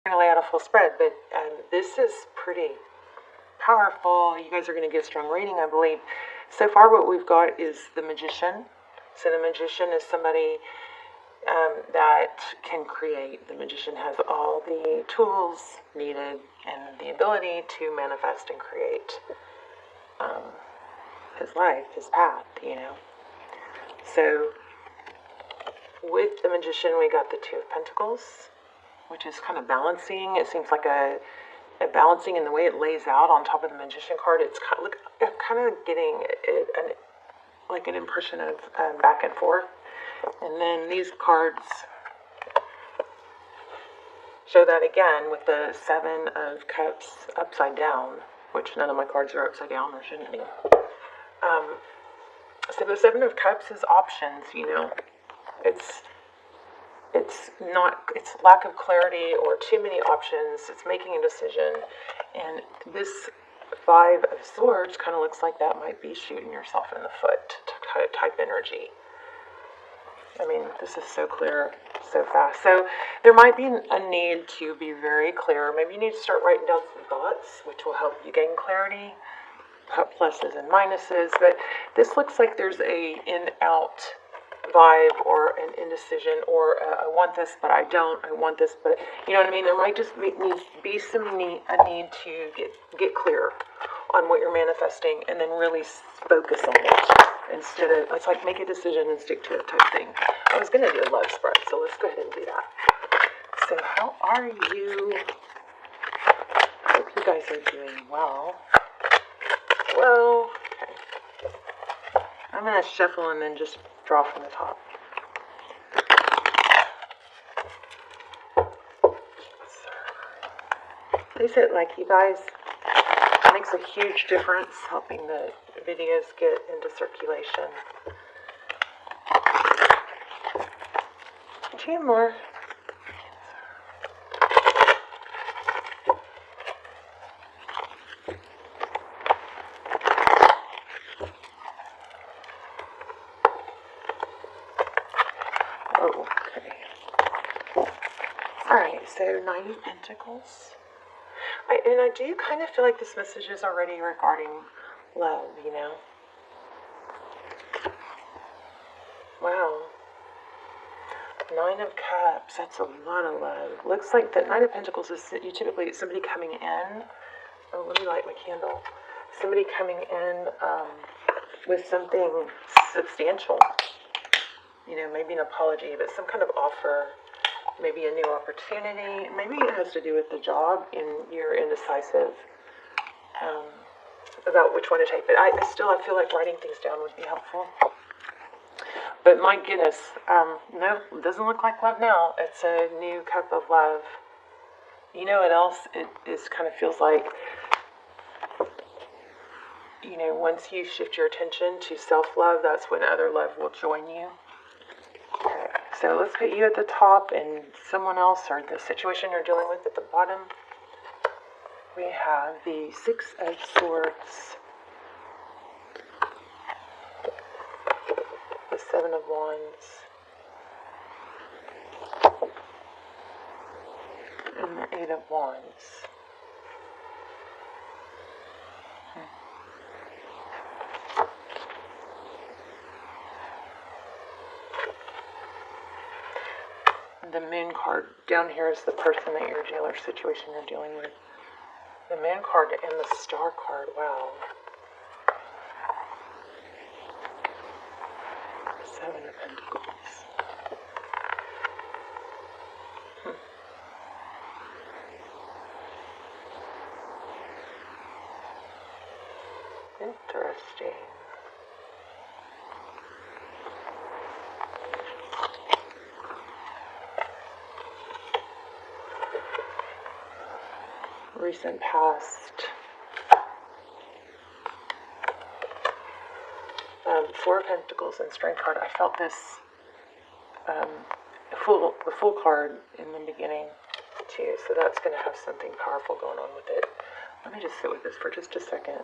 going to lay out a full spread, but this is pretty powerful. You guys are going to get a strong rating, I believe. So far what we've got is the Magician. So the Magician is somebody that can create. The Magician has all the tools needed and the ability to manifest and create his life, his path, you know. So with the Magician, we got the Two of Pentacles, which is kind of balancing. It seems like a balancing in the way it lays out on top of the Magician card. It's kind of getting like an impression of back and forth. And then these cards show that again with the Seven of Cups upside down, which none of my cards are upside down, or shouldn't be. So the Seven of Cups is options, you know. It's lack of clarity or too many options. It's making a decision. And this Five of Swords kind of looks like that might be shooting yourself in the foot type energy. I mean, this is so clear, so fast. So there might be a need to be very clear. Maybe you need to start writing down some thoughts, which will help you gain clarity, pluses and minuses. But this looks like there's a in-out vibe or an indecision, or I want this but I don't, I want this but, you know what I mean. There might just be a need to get clear on what you're manifesting and then really focus on it instead of, it's like make a decision and stick to it type thing. I was going to do a love spread, so let's go ahead and do that. So how are you? I hope you guys are doing well. Well, okay. I'm going to shuffle and then just draw from the top. They said, like, you guys, it makes a huge difference helping the videos get into circulation. 2 more. Alright, so 9 of Pentacles. I do kind of feel like this message is already regarding love, you know. Wow. 9 of Cups, that's a lot of love. Looks like the 9 of Pentacles is typically somebody coming in. Oh, let me light my candle. Somebody coming in with something substantial. You know, maybe an apology, but some kind of offer. Maybe a new opportunity. Maybe it has to do with the job and you're indecisive about which one to take. But I feel like writing things down would be helpful. But my goodness, no, it doesn't look like love now. It's a new cup of love. You know what else it is kind of feels like? You know, once you shift your attention to self-love, that's when other love will join you. Okay, so let's put you at the top and someone else or the situation you're dealing with at the bottom. We have the 6 of Swords, the 7 of Wands, and the 8 of Wands. The Moon card down here is the person that you're dealing, or situation you're dealing with. The Moon card and the Star card, wow. 7 of Pentacles. Interesting. Recent past. 4 of Pentacles and Strength card. I felt this the Fool card in the beginning too, so that's going to have something powerful going on with it. Let me just sit with this for just a second.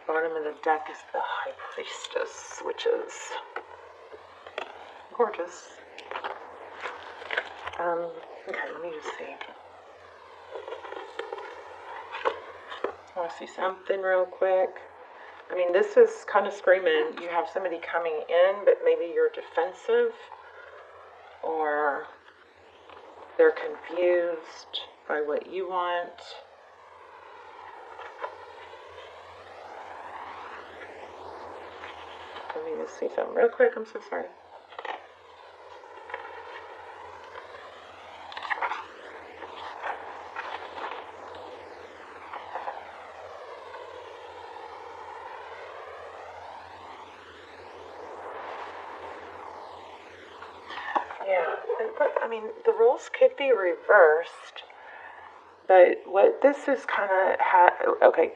Bottom of the deck is the High Priestess, which is gorgeous. Okay, let me just see. I want to see something real quick. I mean, this is kind of screaming. You have somebody coming in, but maybe you're defensive, or they're confused by what you want. Let me just see something real quick. I'm so sorry. Yeah, but I mean, the roles could be reversed, but what this is kind of, okay,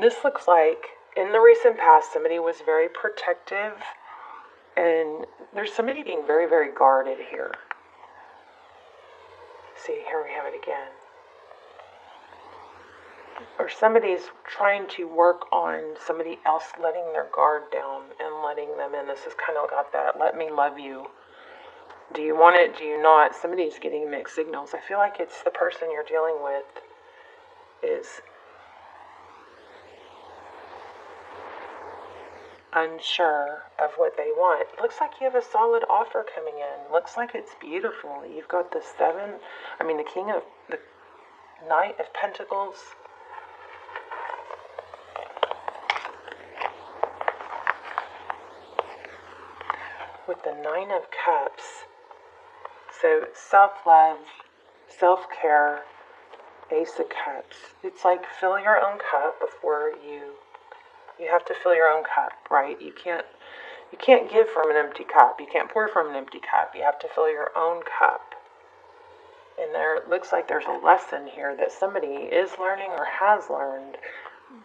this looks like in the recent past, somebody was very protective, and there's somebody being very, very guarded here. See, here we have it again. Or somebody's trying to work on somebody else letting their guard down and letting them in. This has kind of got that, let me love you. Do you want it? Do you not? Somebody's getting mixed signals. I feel like it's the person you're dealing with is unsure of what they want. Looks like you have a solid offer coming in. Looks like it's beautiful. You've got the the Knight of Pentacles. With the Nine of Cups. So self-love, self-care, Ace of Cups. It's like fill your own cup before you have to fill your own cup, right? You can't give from an empty cup. You can't pour from an empty cup. You have to fill your own cup. And there it looks like there's a lesson here that somebody is learning or has learned.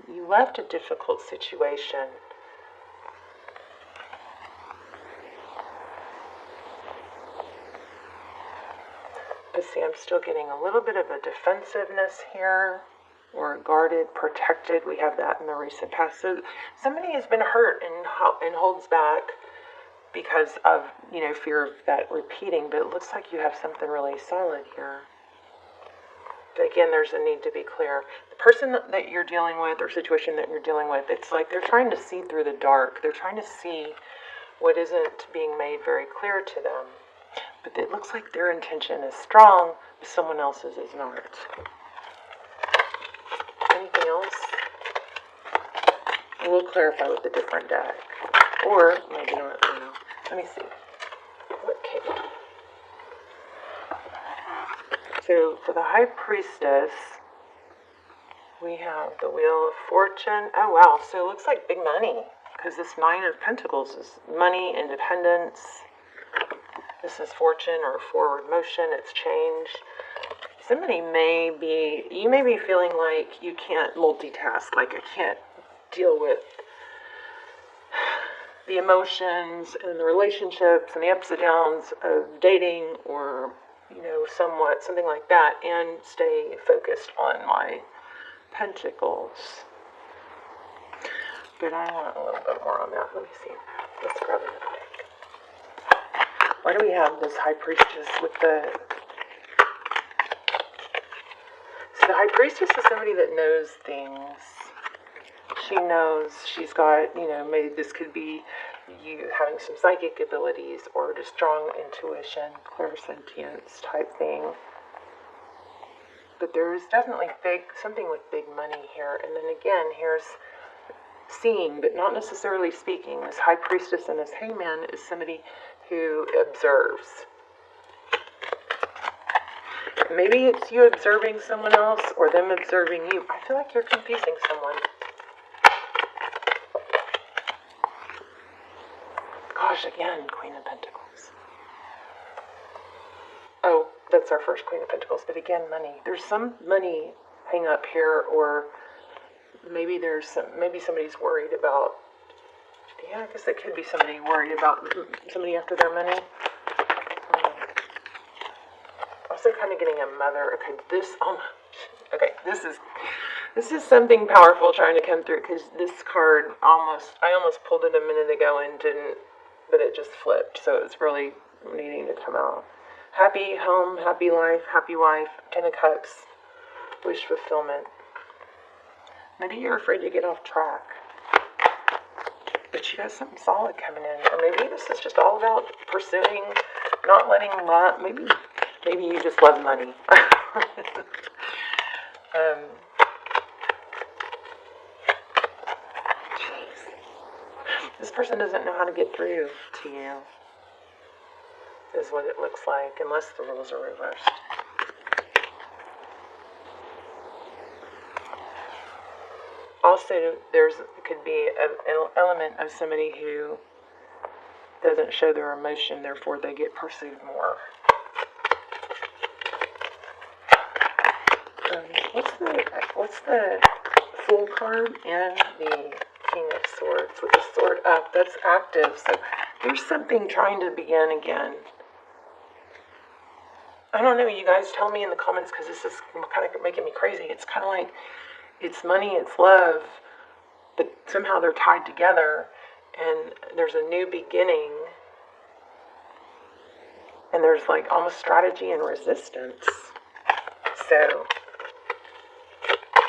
You left a difficult situation. But see, I'm still getting a little bit of a defensiveness here, or guarded, protected. We have that in the recent past. So somebody has been hurt and holds back because of, fear of that repeating. But it looks like you have something really solid here. But again, there's a need to be clear. The person that you're dealing with, or situation that you're dealing with, it's like they're trying to see through the dark. They're trying to see what isn't being made very clear to them. But it looks like their intention is strong, but someone else's is not. Anything else? We'll clarify with a different deck. Or maybe not, I don't know. Let me see. What came up? So for the High Priestess, we have the Wheel of Fortune. Oh wow, so it looks like big money, because this Nine of Pentacles is money, independence. This is fortune or forward motion, it's change. You may be feeling like you can't multitask, like I can't deal with the emotions and the relationships and the ups and downs of dating or, something like that, and stay focused on my pentacles. But I want a little bit more on that. Let me see. Let's grab another deck. Why do we have this High Priestess with the... So the High Priestess is somebody that knows things. She knows, she's got, maybe this could be you having some psychic abilities or just strong intuition, clairsentience type thing. But there's definitely something with big money here. And then again, here's seeing, but not necessarily speaking. This High Priestess and this Hangman is somebody who observes. Maybe it's you observing someone else or them observing you. I feel like you're confusing someone. Gosh, again, Queen of Pentacles. Oh, that's our first Queen of Pentacles, but again, money. There's some money hang up here, or maybe maybe somebody's worried about, yeah, I guess it could be somebody worried about somebody after their money. Also kind of getting a mother. Okay, this is something powerful trying to come through, because this card I almost pulled it a minute ago and didn't, but it just flipped, so it's really needing to come out. Happy home, happy life, happy wife, 10 of Cups, wish fulfillment. Maybe you're afraid to get off track, but you got something solid coming in. Or maybe this is just all about pursuing, not letting love. Maybe you just love money. This person doesn't know how to get through to you, is what it looks like, unless the roles are reversed. Also, could be an element of somebody who doesn't show their emotion, therefore they get pursued more. What's the Fool card and the King of Swords with the sword up? That's active. So there's something trying to begin again. I don't know. You guys tell me in the comments, because this is kind of making me crazy. It's kind of like it's money, it's love, but somehow they're tied together, and there's a new beginning, and there's like almost strategy and resistance. So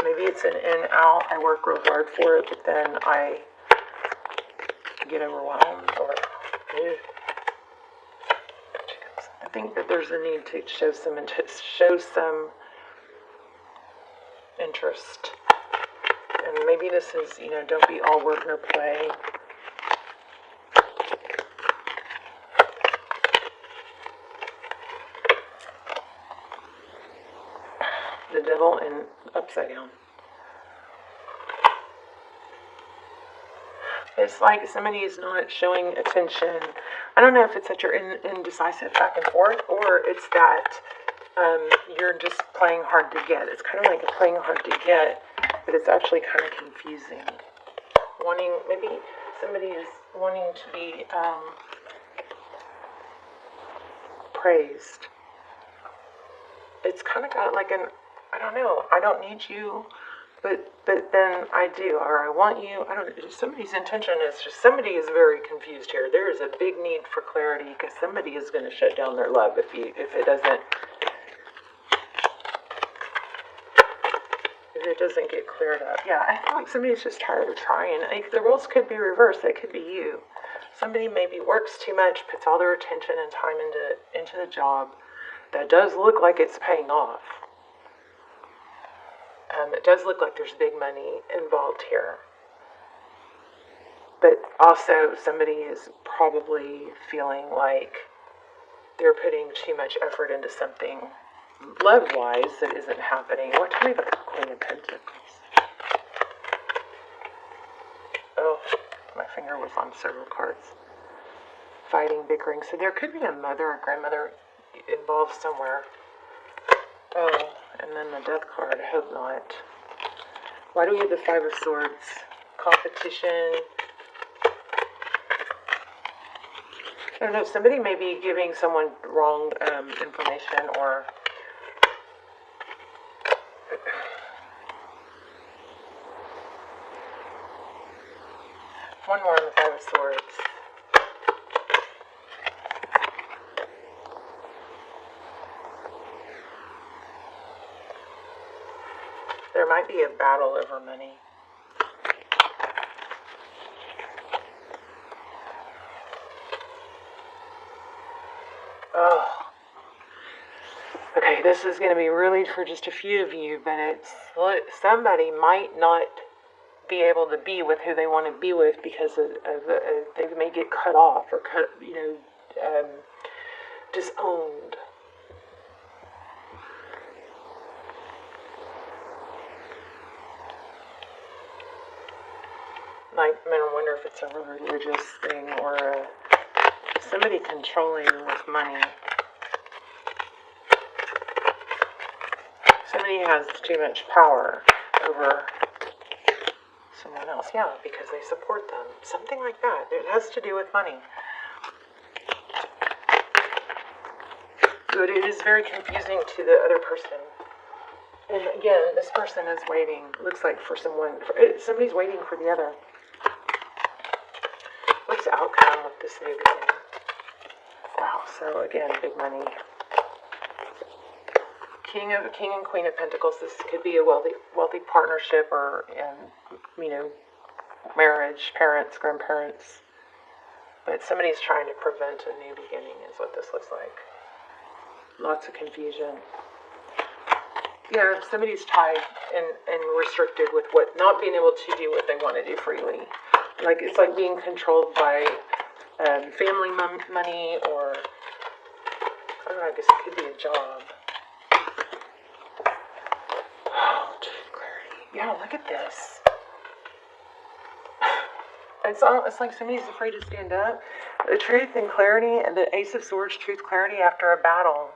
maybe it's an in-out. I work real hard for it, but then I get overwhelmed, or I think that there's a need to show some interest. And maybe this is, don't be all work, no play. The Devil and upside down. It's like somebody is not showing attention. I don't know if it's that you're indecisive back and forth, or it's that you're just playing hard to get. It's kind of like playing hard to get, but it's actually kind of confusing. Maybe somebody is wanting to be praised. It's kind of got like I don't know, I don't need you, but then I do, or I want you. I don't know. Somebody's intention is just, somebody is very confused here. There is a big need for clarity, because somebody is going to shut down their love if it doesn't get cleared up. Yeah, I feel like somebody's just tired of trying. Like, the roles could be reversed. It could be you. Somebody maybe works too much, puts all their attention and time into the job. That does look like it's paying off. It does look like there's big money involved here. But also, somebody is probably feeling like they're putting too much effort into something love-wise that isn't happening. What, tell me about the Queen of Pentacles. Oh, my finger was on several cards. Fighting, bickering. So there could be a mother or grandmother involved somewhere. Oh, and then the Death card. I hope not. Why do we have the Five of Swords? Competition. I don't know, somebody may be giving someone wrong information, or one more on the Five of Swords. There might be a battle over money. Oh. Okay, this is going to be really for just a few of you, but somebody might not be able to be with who they want to be with because they may get cut off or disowned. I wonder if it's a religious thing or somebody controlling with money. Somebody has too much power over someone else. Yeah, because they support them. Something like that. It has to do with money. But it is very confusing to the other person. And again, this person is waiting. Looks like for someone. Somebody's waiting for the other. What's the outcome with this new beginning? Wow, so again, big money. King and Queen of Pentacles. This could be a wealthy partnership, or marriage, parents, grandparents. But somebody's trying to prevent a new beginning is what this looks like. Lots of confusion. Yeah, somebody's tied and restricted with not being able to do what they want to do freely. Like, it's like being controlled by family money, or, I don't know, I guess it could be a job. Oh, clarity. Yeah, look at this. It's like somebody's afraid to stand up. The truth and clarity, and the Ace of Swords, truth, clarity after a battle.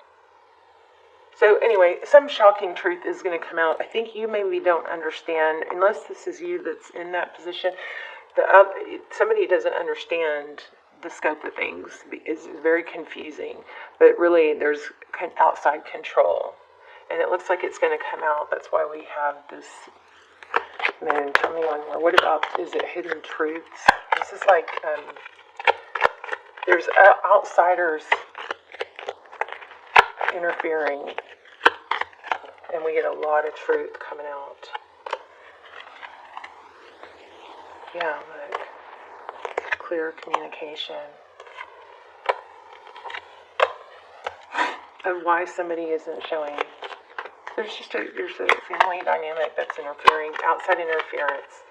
So anyway, some shocking truth is going to come out. I think you maybe don't understand, unless this is you that's in that position. Somebody doesn't understand the scope of things. It's very confusing. But really, there's outside control. And it looks like it's going to come out. That's why we have this moon. Tell me one more. What about, is it hidden truths? This is like, there's outsiders interfering, and we get a lot of truth coming out. Yeah, look. Clear communication of why somebody isn't showing. There's a family dynamic that's interfering, outside interference,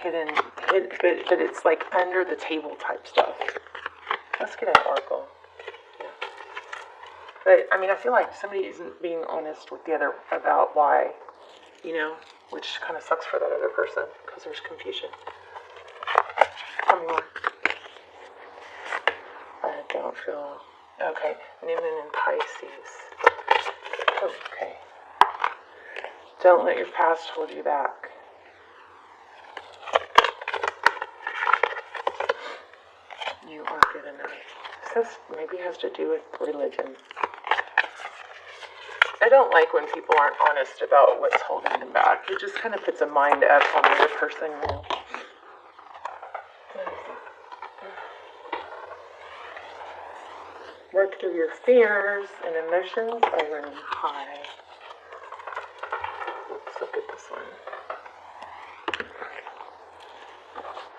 hidden, but it's like under the table type stuff. Let's get an oracle. But, I mean, I feel like somebody isn't being honest with the other about why, which kind of sucks for that other person, because there's confusion. Tell me more. I don't feel... Okay, New Moon in Pisces. Oh, okay. Don't let your past hold you back. You are good enough. This maybe has to do with religion. I don't like when people aren't honest about what's holding them back. It just kind of puts a mind up on the other person. Work through your fears, and emotions are running high. Let's look at this one.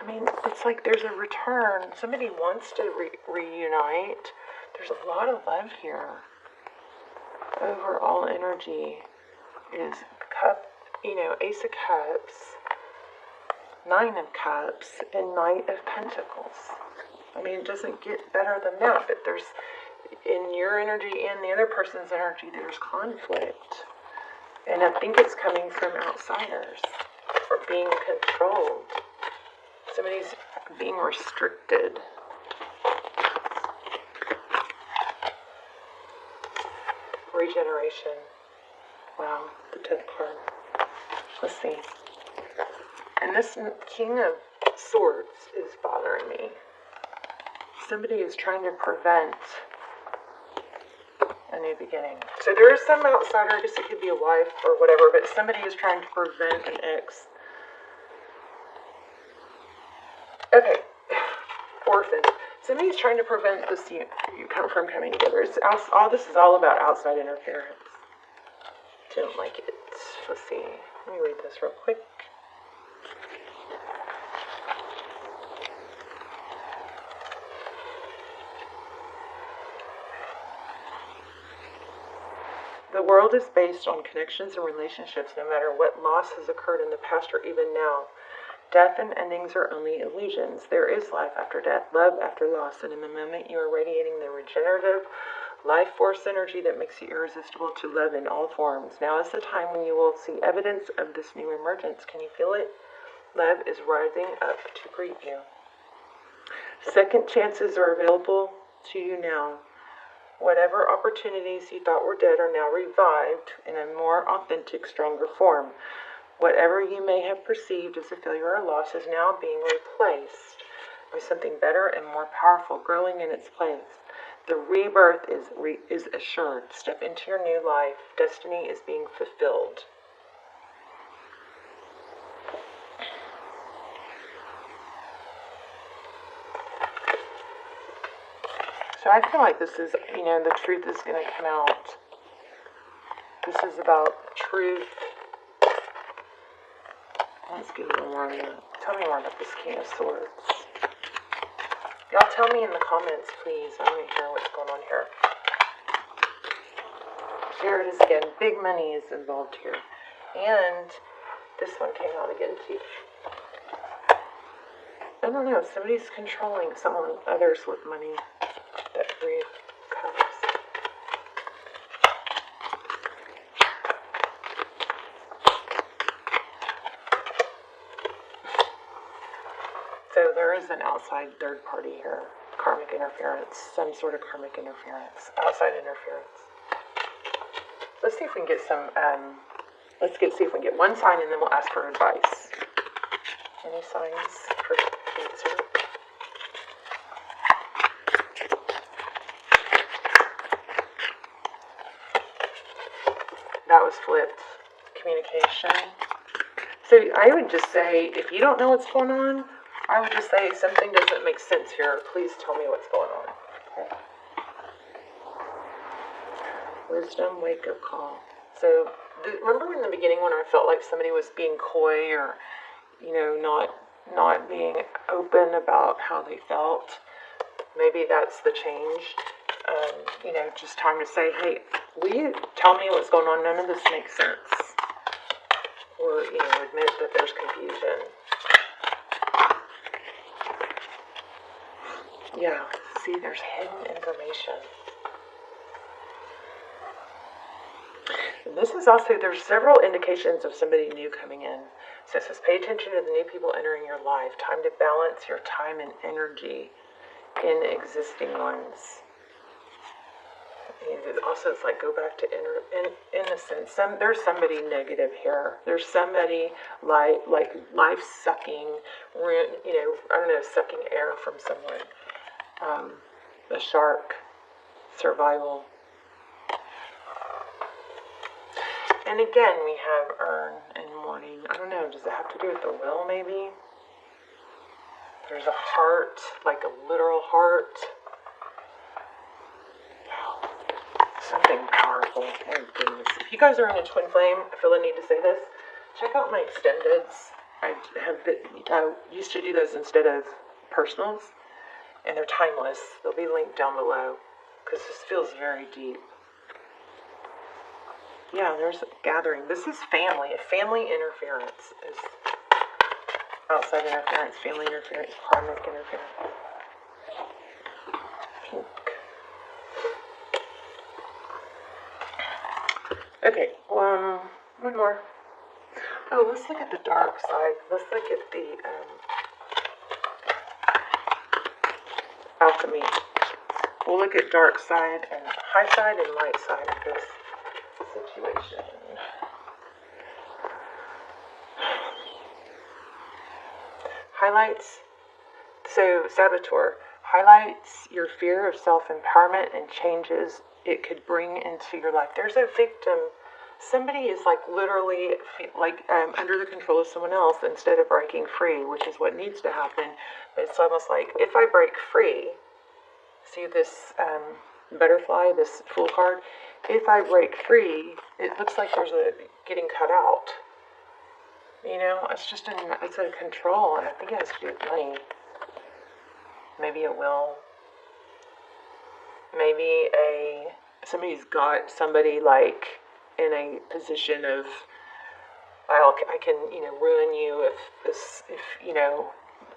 I mean, it's like there's a return. Somebody wants to reunite. There's a lot of love here. Overall energy is Ace of Cups, Nine of Cups, and Knight of Pentacles. I mean, it doesn't get better than that, but there's, in your energy and the other person's energy, there's conflict. And I think it's coming from outsiders, or being controlled. Somebody's being restricted. Regeneration. Wow, the 10th card. Let's see. And this King of Swords is bothering me. Somebody is trying to prevent a new beginning. So there is some outsider, I guess it could be a wife or whatever, but somebody is trying to prevent an ex. Okay. Orphan. Somebody's trying to prevent this you from coming together. All this is all about outside interference. Don't like it. Let's see. Let me read this real quick. The world is based on connections and relationships, no matter what loss has occurred in the past or even now. Death and endings are only illusions. There is life after death, love after loss, and in the moment you are radiating the regenerative life force energy that makes you irresistible to love in all forms. Now is the time when you will see evidence of this new emergence. Can you feel it? Love is rising up to greet you. Second chances are available to you now. Whatever opportunities you thought were dead are now revived in a more authentic, stronger form. Whatever you may have perceived as a failure or loss is now being replaced by something better and more powerful growing in its place. The rebirth is assured. Step into your new life. Destiny is being fulfilled. So I feel like this is, the truth is going to come out. This is about truth. Let's get a little more on that. Tell me more about this King of Swords. Y'all tell me in the comments, please. I want to hear what's going on here. Here it is again. Big money is involved here. And this one came out again too. I don't know. Somebody's controlling others with money. That 3 of Cups. So there is an outside third party here. Karmic interference. Some sort of karmic interference. Outside interference. Let's see if we can get some, see if we can get one sign and then we'll ask for advice. Any signs for Cancer? That was flipped. Communication. So I would just say, if you don't know what's going on, I would just say something doesn't make sense here. Please tell me what's going on. Okay. Wisdom, wake-up call. So, remember in the beginning when I felt like somebody was being coy or, not being open about how they felt? Maybe that's the change. Just time to say, hey, will you tell me what's going on? None of this makes sense. Or, admit that there's confusion. Yeah, see, there's hidden information. And this is also, there's several indications of somebody new coming in. So it says, pay attention to the new people entering your life. Time to balance your time and energy in existing ones. And also, it's like, go back to innocence. There's somebody negative here. There's somebody like life-sucking, sucking air from someone. A shark, survival. And again, we have earn and mourning. I don't know, does it have to do with the will, maybe? There's a heart, like a literal heart. Wow. Something powerful. Oh, goodness. If you guys are in a twin flame, I feel the need to say this. Check out my extendeds. I used to do those instead of personals. And they're timeless. They'll be linked down below. Because this feels very deep. Yeah, there's a gathering. This is family. Family interference is outside interference, family interference, karmic interference. Pink. Okay, one more. Oh, let's look at the dark side. Let's look at the alchemy. We'll look at dark side and high side and light side of this situation. Highlights. So, Saboteur highlights your fear of self-empowerment and changes it could bring into your life. There's a victim. Somebody is literally under the control of someone else instead of breaking free, which is what needs to happen. But it's almost like, if I break free, see this butterfly, this Fool card? If I break free, it looks like there's a getting cut out. It's just it's a control, and I think it has to do with money. Maybe it will. Maybe somebody's got somebody in a position of, I can ruin you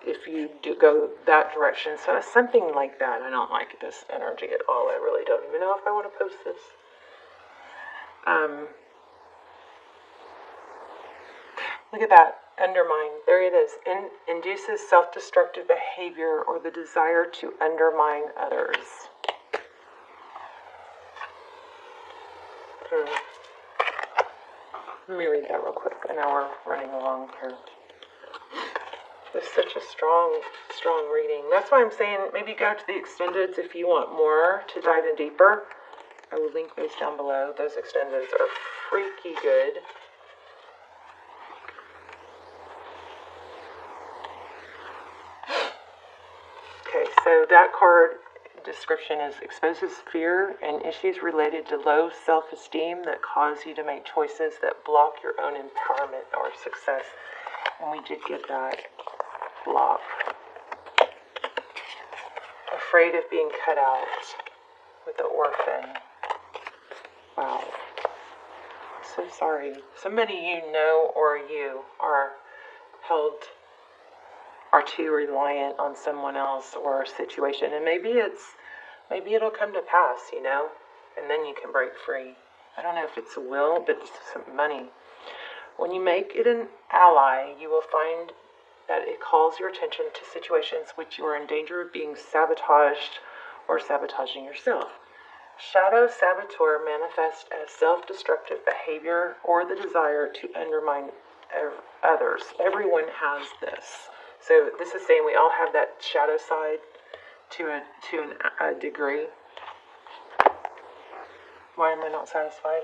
if you do go that direction. So it's something like that. I don't like this energy at all. I really don't even know if I want to post this. Look at that. Undermine. There it is. Induces self-destructive behavior or the desire to undermine others. Let me read that real quick. I know we're running along here. It's such a strong reading. That's why I'm saying maybe go to the extendeds if you want more to dive in deeper. I will link those down below. Those extendeds are freaky good. Okay, so that card, description is exposes fear and issues related to low self-esteem that cause you to make choices that block your own empowerment or success. And we did get that block. Afraid of being cut out with the orphan. Wow. So sorry. Somebody you know or you are too reliant on someone else or a situation, and maybe it'll come to pass, you know, and then you can break free. I don't know if it's a will, but it's some money. When you make it an ally, you will find that it calls your attention to situations which you are in danger of being sabotaged or sabotaging yourself. Shadow saboteur manifests as self-destructive behavior or the desire to undermine others. Everyone has this. So this is saying we all have that shadow side to a degree. Why am I not satisfied?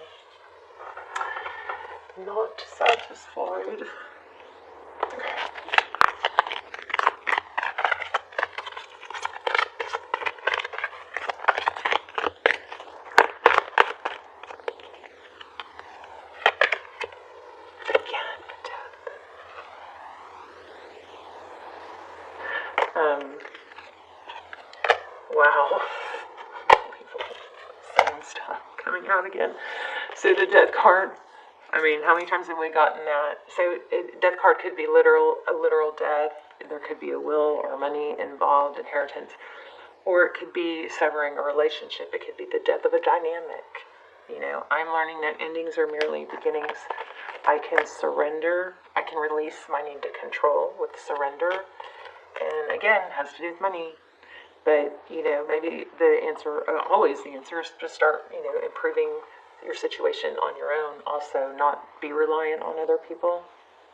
Not satisfied. Wow. Same stuff coming out again. So the death card, I mean, how many times have we gotten that? So death card could be a literal death. There could be a will or money involved, inheritance. Or it could be severing a relationship. It could be the death of a dynamic. You know, I'm learning that endings are merely beginnings. I can surrender. I can release my need to control with surrender. And again, it has to do with money. But, you know, maybe the answer, always the answer is to start, you know, improving your situation on your own. Also, not be reliant on other people.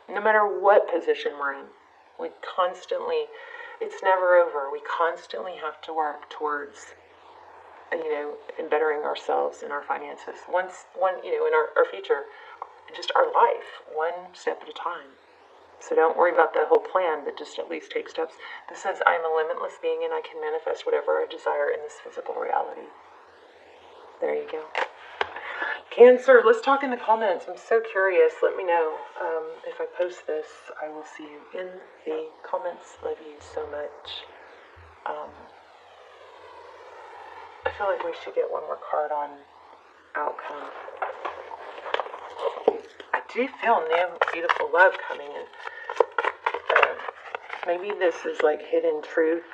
No matter what position we're in, we constantly, it's never over. We constantly have to work towards, you know, in bettering ourselves and our finances. One, you know, in our future, just our life, one step at a time. So don't worry about the whole plan, but just at least take steps. This says, I am a limitless being and I can manifest whatever I desire in this physical reality. There you go. Cancer, let's talk in the comments. I'm so curious. Let me know. If I post this, I will see you in the comments. Love you so much. I feel like we should get one more card on outcome. I do feel new, beautiful love coming in. Maybe this is like hidden truth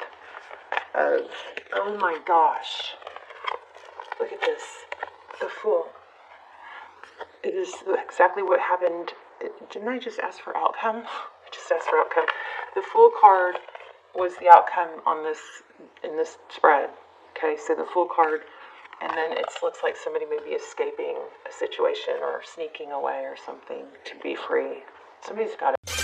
of, oh my gosh, look at this, the Fool. It is exactly what happened. Didn't I just ask for outcome? I just asked for outcome. The Fool card was the outcome on this, in this spread. Okay, so the Fool card, and then it looks like somebody may be escaping a situation or sneaking away or something to be free. Somebody's got it.